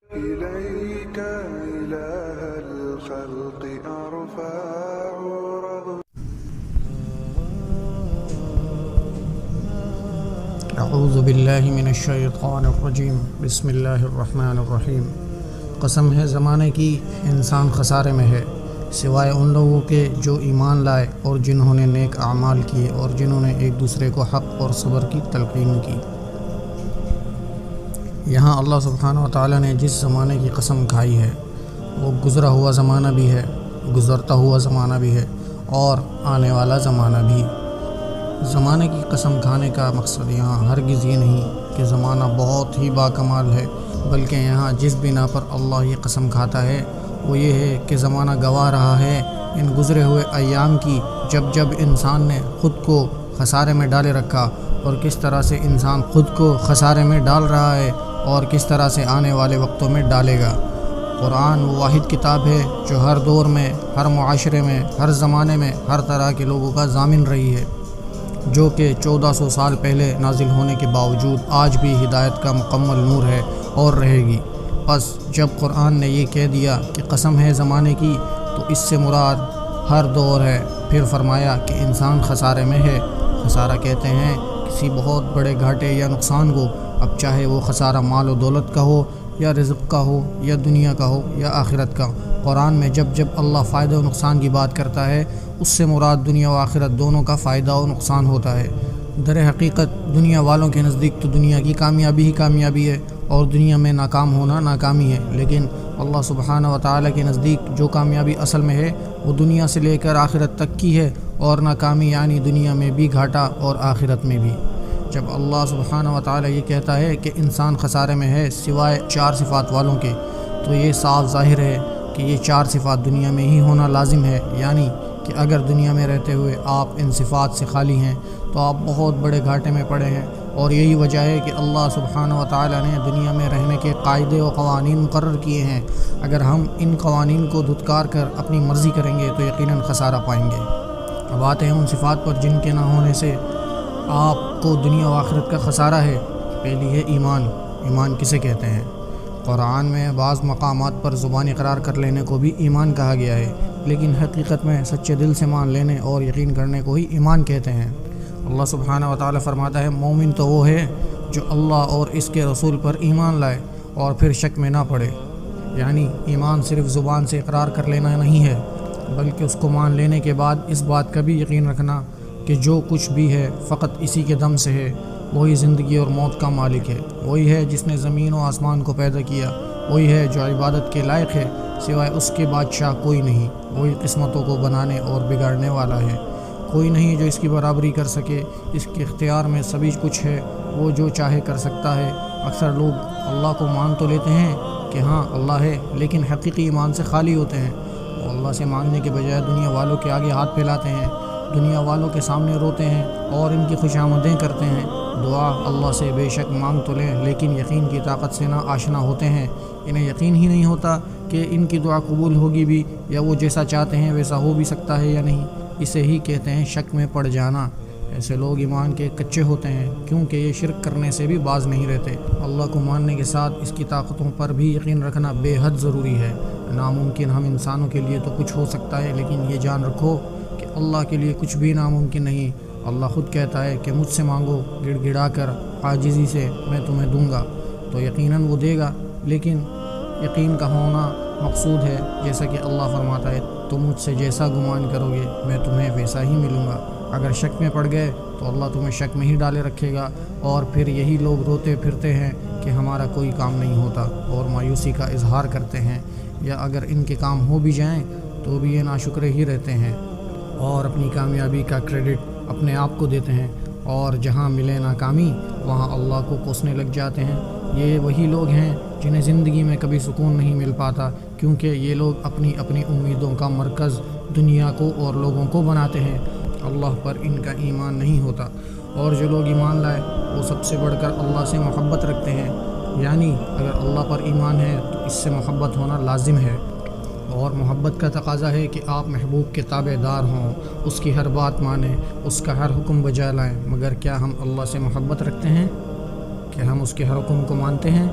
إليك إله الخلق أرفع اعوذ باللہ من الشیطان الرجیم بسم اللہ الرحمن الرحیم۔ قسم ہے زمانے کی انسان خسارے میں ہے سوائے ان لوگوں کے جو ایمان لائے اور جنہوں نے نیک اعمال کیے اور جنہوں نے ایک دوسرے کو حق اور صبر کی تلقین کی۔ یہاں اللہ سبحانہ و تعالیٰ نے جس زمانے کی قسم کھائی ہے وہ گزرا ہوا زمانہ بھی ہے، گزرتا ہوا زمانہ بھی ہے اور آنے والا زمانہ بھی۔ زمانے کی قسم کھانے کا مقصد یہاں ہرگز یہ نہیں کہ زمانہ بہت ہی باکمال ہے، بلکہ یہاں جس بنا پر اللہ یہ قسم کھاتا ہے وہ یہ ہے کہ زمانہ گواہ رہا ہے ان گزرے ہوئے ایام کی، جب انسان نے خود کو خسارے میں ڈالے رکھا اور کس طرح سے انسان خود کو خسارے میں ڈال رہا ہے اور کس طرح سے آنے والے وقتوں میں ڈالے گا۔ قرآن وہ واحد کتاب ہے جو ہر دور میں، ہر معاشرے میں، ہر زمانے میں ہر طرح کے لوگوں کا ضامن رہی ہے، جو کہ 1400 سال پہلے نازل ہونے کے باوجود آج بھی ہدایت کا مکمل نور ہے اور رہے گی۔ بس جب قرآن نے یہ کہہ دیا کہ قسم ہے زمانے کی، تو اس سے مراد ہر دور ہے۔ پھر فرمایا کہ انسان خسارے میں ہے۔ خسارہ کہتے ہیں کسی بہت بڑے گھاٹے یا نقصان کو، اب چاہے وہ خسارہ مال و دولت کا ہو یا رزق کا ہو یا دنیا کا ہو یا آخرت کا۔ قرآن میں جب اللہ فائدہ و نقصان کی بات کرتا ہے، اس سے مراد دنیا و آخرت دونوں کا فائدہ و نقصان ہوتا ہے۔ در حقیقت دنیا والوں کے نزدیک تو دنیا کی کامیابی ہی کامیابی ہے اور دنیا میں ناکام ہونا ناکامی ہے، لیکن اللہ سبحانہ و تعالیٰ کے نزدیک جو کامیابی اصل میں ہے وہ دنیا سے لے کر آخرت تک کی ہے، اور ناکامی یعنی دنیا میں بھی گھاٹا اور آخرت میں بھی۔ جب اللہ سبحانہ و تعالیٰ یہ کہتا ہے کہ انسان خسارے میں ہے سوائے 4 صفات والوں کے، تو یہ صاف ظاہر ہے کہ یہ 4 صفات دنیا میں ہی ہونا لازم ہے، یعنی کہ اگر دنیا میں رہتے ہوئے آپ ان صفات سے خالی ہیں تو آپ بہت بڑے گھاٹے میں پڑے ہیں، اور یہی وجہ ہے کہ اللہ سبحانہ و تعالیٰ نے دنیا میں رہنے کے قاعدے و قوانین مقرر کیے ہیں۔ اگر ہم ان قوانین کو دھتکار کر اپنی مرضی کریں گے تو یقیناً خسارہ پائیں گے۔ اب آتے ہیں ان صفات پر جن کے نہ ہونے سے آپ کو دنیا و آخرت کا خسارہ ہے۔ پہلی ہے ایمان۔ ایمان کسے کہتے ہیں؟ قرآن میں بعض مقامات پر زبان اقرار کر لینے کو بھی ایمان کہا گیا ہے، لیکن حقیقت میں سچے دل سے مان لینے اور یقین کرنے کو ہی ایمان کہتے ہیں۔ اللہ سبحانہ و تعالیٰ فرماتا ہے مومن تو وہ ہے جو اللہ اور اس کے رسول پر ایمان لائے اور پھر شک میں نہ پڑے، یعنی ایمان صرف زبان سے اقرار کر لینا نہیں ہے، بلکہ اس کو مان لینے کے بعد اس بات کا بھی یقین رکھنا کہ جو کچھ بھی ہے فقط اسی کے دم سے ہے، وہی زندگی اور موت کا مالک ہے، وہی ہے جس نے زمین و آسمان کو پیدا کیا، وہی ہے جو عبادت کے لائق ہے، سوائے اس کے بادشاہ کوئی نہیں، وہی قسمتوں کو بنانے اور بگاڑنے والا ہے، کوئی نہیں جو اس کی برابری کر سکے، اس کے اختیار میں سبھی کچھ ہے، وہ جو چاہے کر سکتا ہے۔ اکثر لوگ اللہ کو مان تو لیتے ہیں کہ ہاں اللہ ہے، لیکن حقیقی ایمان سے خالی ہوتے ہیں۔ وہ اللہ سے مانگنے کے بجائے دنیا والوں کے آگے ہاتھ پھیلاتے ہیں، دنیا والوں کے سامنے روتے ہیں اور ان کی خوشامدیں کرتے ہیں۔ دعا اللہ سے بے شک مانگ تو لیں، لیکن یقین کی طاقت سے نہ آشنا ہوتے ہیں، انہیں یقین ہی نہیں ہوتا کہ ان کی دعا قبول ہوگی بھی، یا وہ جیسا چاہتے ہیں ویسا ہو بھی سکتا ہے یا نہیں۔ اسے ہی کہتے ہیں شک میں پڑ جانا۔ ایسے لوگ ایمان کے کچے ہوتے ہیں، کیونکہ یہ شرک کرنے سے بھی باز نہیں رہتے۔ اللہ کو ماننے کے ساتھ اس کی طاقتوں پر بھی یقین رکھنا بے حد ضروری ہے۔ ناممکن ہم انسانوں کے لیے تو کچھ ہو سکتا ہے، لیکن یہ جان رکھو کہ اللہ کے لیے کچھ بھی ناممکن نہیں۔ اللہ خود کہتا ہے کہ مجھ سے مانگو گڑ گڑا کر عاجزی سے، میں تمہیں دوں گا، تو یقیناً وہ دے گا، لیکن یقین کا ہونا مقصود ہے۔ جیسا کہ اللہ فرماتا ہے تم مجھ سے جیسا گمان کرو گے میں تمہیں ویسا ہی ملوں گا۔ اگر شک میں پڑ گئے تو اللہ تمہیں شک میں ہی ڈالے رکھے گا، اور پھر یہی لوگ روتے پھرتے ہیں کہ ہمارا کوئی کام نہیں ہوتا اور مایوسی کا اظہار کرتے ہیں، یا اگر ان کے کام ہو بھی جائیں تو بھی یہ ناشکرے ہی رہتے ہیں اور اپنی کامیابی کا کریڈٹ اپنے آپ کو دیتے ہیں، اور جہاں ملے ناکامی وہاں اللہ کو کوسنے لگ جاتے ہیں۔ یہ وہی لوگ ہیں جنہیں زندگی میں کبھی سکون نہیں مل پاتا، کیونکہ یہ لوگ اپنی امیدوں کا مرکز دنیا کو اور لوگوں کو بناتے ہیں، اللہ پر ان کا ایمان نہیں ہوتا۔ اور جو لوگ ایمان لائے وہ سب سے بڑھ کر اللہ سے محبت رکھتے ہیں، یعنی اگر اللہ پر ایمان ہے تو اس سے محبت ہونا لازم ہے، اور محبت کا تقاضا ہے کہ آپ محبوب کے تابع دار ہوں، اس کی ہر بات مانیں، اس کا ہر حکم بجا لائیں۔ مگر کیا ہم اللہ سے محبت رکھتے ہیں؟ کیا ہم اس کے ہر حکم کو مانتے ہیں؟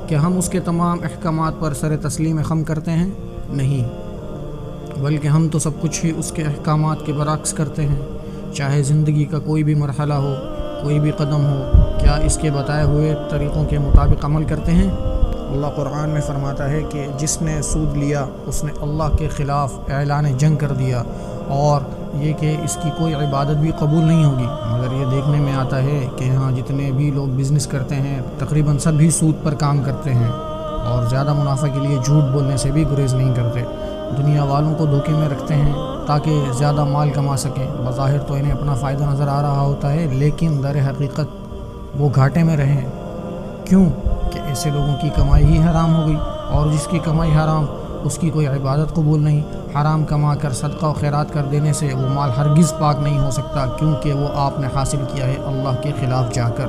کیا ہم اس کے تمام احکامات پر سر تسلیم خم کرتے ہیں؟ نہیں، بلکہ ہم تو سب کچھ ہی اس کے احکامات کے برعکس کرتے ہیں، چاہے زندگی کا کوئی بھی مرحلہ ہو، کوئی بھی قدم ہو۔ کیا اس کے بتائے ہوئے طریقوں کے مطابق عمل کرتے ہیں؟ اللہ قرآن میں فرماتا ہے کہ جس نے سود لیا اس نے اللہ کے خلاف اعلان جنگ کر دیا، اور یہ کہ اس کی کوئی عبادت بھی قبول نہیں ہوگی۔ مگر یہ دیکھنے میں آتا ہے کہ یہاں جتنے بھی لوگ بزنس کرتے ہیں تقریباً سب ہی سود پر کام کرتے ہیں، اور زیادہ منافع کے لیے جھوٹ بولنے سے بھی گریز نہیں کرتے۔ دنیا والوں کو دھوکے میں رکھتے ہیں تاکہ زیادہ مال کما سکیں۔ بظاہر تو انہیں اپنا فائدہ نظر آ رہا ہوتا ہے، لیکن در حقیقت وہ گھاٹے میں رہیں۔ کیوں؟ کہ ایسے لوگوں کی کمائی ہی حرام ہو گئی، اور جس کی کمائی حرام اس کی کوئی عبادت قبول نہیں۔ حرام کما کر صدقہ و خیرات کر دینے سے وہ مال ہرگز پاک نہیں ہو سکتا، کیونکہ وہ آپ نے حاصل کیا ہے اللہ کے خلاف جا کر،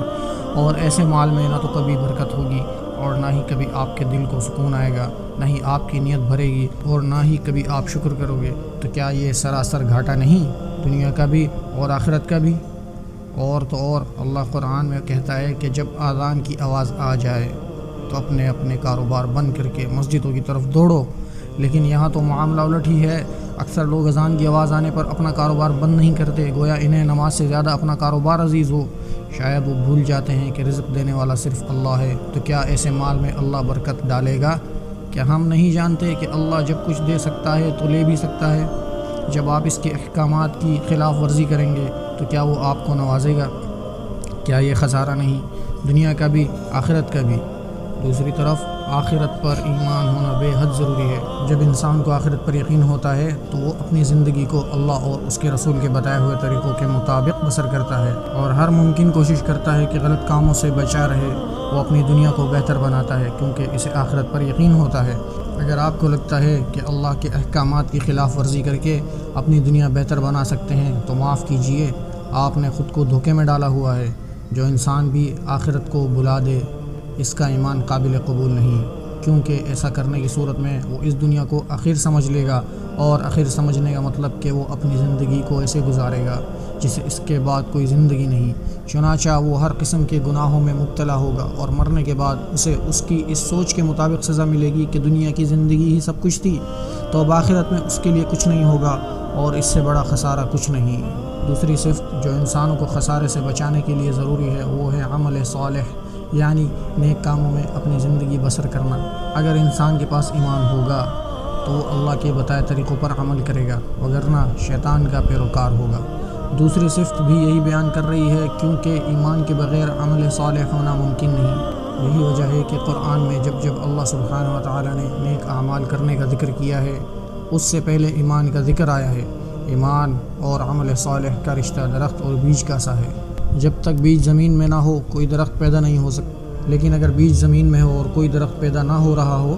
اور ایسے مال میں نہ تو کبھی برکت ہوگی، اور نہ ہی کبھی آپ کے دل کو سکون آئے گا، نہ ہی آپ کی نیت بھرے گی، اور نہ ہی کبھی آپ شکر کرو گے۔ تو کیا یہ سراسر گھاٹا نہیں، دنیا کا بھی اور آخرت کا بھی؟ اور تو اور اللہ قرآن میں کہتا ہے کہ جب اذان کی آواز آ جائے تو اپنے اپنے کاروبار بند کر کے مسجدوں کی طرف دوڑو۔ لیکن یہاں تو معاملہ الٹ ہی ہے، اکثر لوگ اذان کی آواز آنے پر اپنا کاروبار بند نہیں کرتے، گویا انہیں نماز سے زیادہ اپنا کاروبار عزیز ہو۔ شاید وہ بھول جاتے ہیں کہ رزق دینے والا صرف اللہ ہے۔ تو کیا ایسے مال میں اللہ برکت ڈالے گا؟ کیا ہم نہیں جانتے کہ اللہ جب کچھ دے سکتا ہے تو لے بھی سکتا ہے؟ جب آپ اس کے احکامات کی خلاف ورزی کریں گے تو کیا وہ آپ کو نوازے گا؟ کیا یہ خسارہ نہیں، دنیا کا بھی آخرت کا بھی؟ دوسری طرف آخرت پر ایمان ہونا بے حد ضروری ہے۔ جب انسان کو آخرت پر یقین ہوتا ہے تو وہ اپنی زندگی کو اللہ اور اس کے رسول کے بتائے ہوئے طریقوں کے مطابق بسر کرتا ہے، اور ہر ممکن کوشش کرتا ہے کہ غلط کاموں سے بچا رہے۔ وہ اپنی دنیا کو بہتر بناتا ہے کیونکہ اسے آخرت پر یقین ہوتا ہے۔ اگر آپ کو لگتا ہے کہ اللہ کے احکامات کی خلاف ورزی کر کے اپنی دنیا بہتر بنا سکتے ہیں تو معاف کیجیے، آپ نے خود کو دھوکے میں ڈالا ہوا ہے۔ جو انسان بھی آخرت کو بھلا دے اس کا ایمان قابل قبول نہیں، کیونکہ ایسا کرنے کی صورت میں وہ اس دنیا کو آخر سمجھ لے گا، اور آخر سمجھنے کا مطلب کہ وہ اپنی زندگی کو ایسے گزارے گا جسے اس کے بعد کوئی زندگی نہیں۔ چنانچہ وہ ہر قسم کے گناہوں میں مبتلا ہوگا، اور مرنے کے بعد اسے اس کی اس سوچ کے مطابق سزا ملے گی کہ دنیا کی زندگی ہی سب کچھ تھی، تو اب آخرت میں اس کے لیے کچھ نہیں ہوگا، اور اس سے بڑا خسارہ کچھ نہیں۔ دوسری صفت جو انسانوں کو خسارے سے بچانے کے لیے ضروری ہے وہ ہے عمل صالح، یعنی نیک کاموں میں اپنی زندگی بسر کرنا۔ اگر انسان کے پاس ایمان ہوگا تو وہ اللہ کے بتائے طریقوں پر عمل کرے گا، وگرنہ شیطان کا پیروکار ہوگا۔ دوسری صفت بھی یہی بیان کر رہی ہے، کیونکہ ایمان کے بغیر عمل صالح ہونا ممکن نہیں۔ یہی وجہ ہے کہ قرآن میں جب جب اللہ سبحانہ و تعالیٰ نے نیک اعمال کرنے کا ذکر کیا ہے اس سے پہلے ایمان کا ذکر آیا ہے۔ ایمان اور عمل صالح کا رشتہ درخت اور بیج کا سا ہے۔ جب تک بیج زمین میں نہ ہو کوئی درخت پیدا نہیں ہو سکتا، لیکن اگر بیج زمین میں ہو اور کوئی درخت پیدا نہ ہو رہا ہو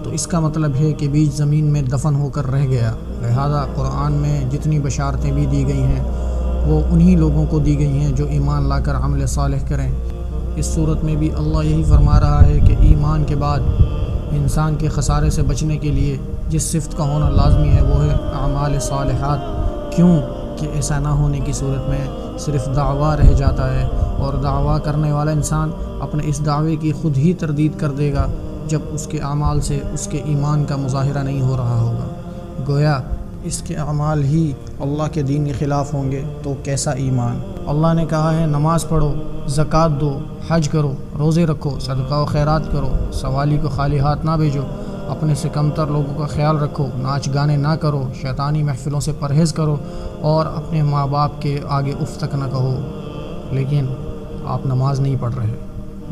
تو اس کا مطلب ہے کہ بیج زمین میں دفن ہو کر رہ گیا۔ لہذا قرآن میں جتنی بشارتیں بھی دی گئی ہیں وہ انہی لوگوں کو دی گئی ہیں جو ایمان لا کر عمل صالح کریں۔ اس صورت میں بھی اللہ یہی فرما رہا ہے کہ ایمان کے بعد انسان کے خسارے سے بچنے کے لیے جس صفت کا ہونا لازمی ہے وہ ہے اعمال صالحات۔ کیوں کہ ایسا نہ ہونے کی صورت میں صرف دعویٰ رہ جاتا ہے، اور دعویٰ کرنے والا انسان اپنے اس دعوے کی خود ہی تردید کر دے گا جب اس کے اعمال سے اس کے ایمان کا مظاہرہ نہیں ہو رہا ہوگا۔ گویا اس کے اعمال ہی اللہ کے دین کے خلاف ہوں گے تو کیسا ایمان؟ اللہ نے کہا ہے نماز پڑھو، زکوٰۃ دو، حج کرو، روزے رکھو، صدقہ و خیرات کرو، سوالی کو خالی ہاتھ نہ بھیجو، اپنے سے کمتر لوگوں کا خیال رکھو، ناچ گانے نہ کرو، شیطانی محفلوں سے پرہیز کرو، اور اپنے ماں باپ کے آگے اف تک نہ کہو۔ لیکن آپ نماز نہیں پڑھ رہے،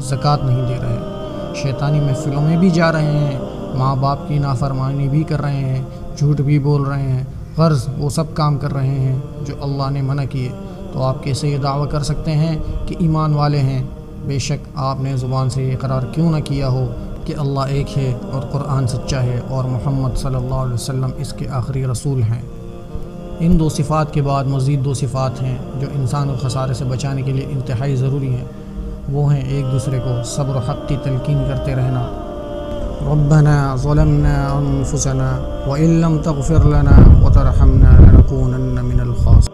زکوٰۃ نہیں دے رہے، شیطانی محفلوں میں بھی جا رہے ہیں، ماں باپ کی نافرمانی بھی کر رہے ہیں، جھوٹ بھی بول رہے ہیں، غرض وہ سب کام کر رہے ہیں جو اللہ نے منع کیے، تو آپ کیسے یہ دعویٰ کر سکتے ہیں کہ ایمان والے ہیں؟ بے شک آپ نے زبان سے یہ اقرار کیوں نہ کیا ہو کہ اللہ ایک ہے اور قرآن سچا ہے اور محمد صلی اللہ علیہ وسلم اس کے آخری رسول ہیں۔ ان دو صفات کے بعد مزید دو صفات ہیں جو انسان کو خسارے سے بچانے کے لیے انتہائی ضروری ہیں، وہ ہیں ایک دوسرے کو صبر و حق کی تلقین کرتے رہنا۔ ربنا ظلمنا انفسنا وان لم تغفر لنا وترحمنا لنكونن من الخاسرين۔